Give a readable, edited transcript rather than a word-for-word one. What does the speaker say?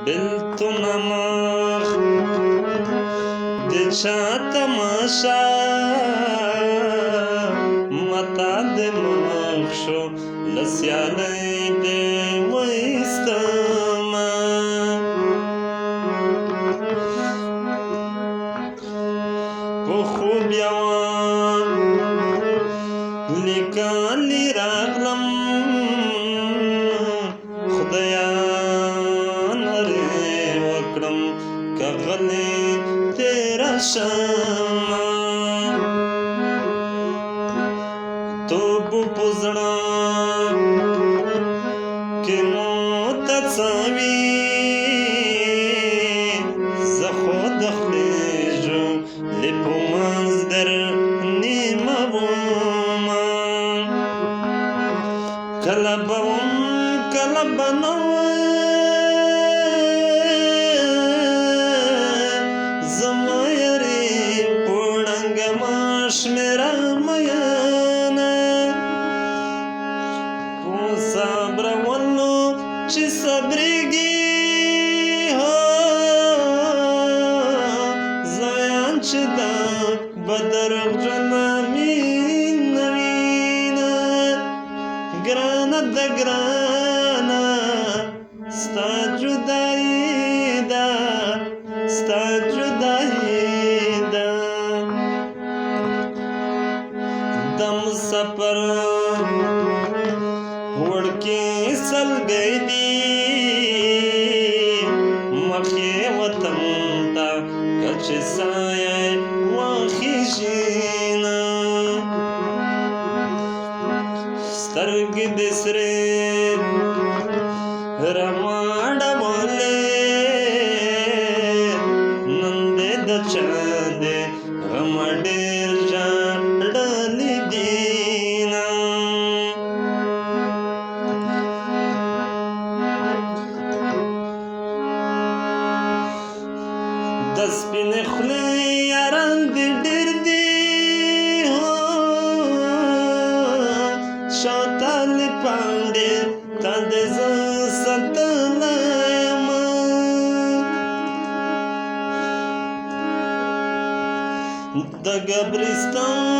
بلتون مخ د چا تماشا متا د مخ شو لسیالی د ویستما په خوب یوان لیکالی راغلم خدایا نری وکړم که غلی تیرا شما توبو پزړه کې مو تڅوي زه خو د خلیجو لپو منځ نیمه ومه کله به وم کله به نه زما یاري پوړنګه ما شمېره میانه په صبرولو چې صبرېږي زیان چې دا به درغجنه مینه وینه ګرانه د ګرانه ستا جدایي ده ستا جدایي ده د مسافر وړکې سلګۍ دي مخ یې وطن ته که چې سایه واخیژي نه سترګې دې سرې رواړولې نن دې د چا دې غم ډېر ژړلې دي نه د سپینې خولې یاران دې ډېر دي شاته پاندې تا دې زه ستلم د ګبرستان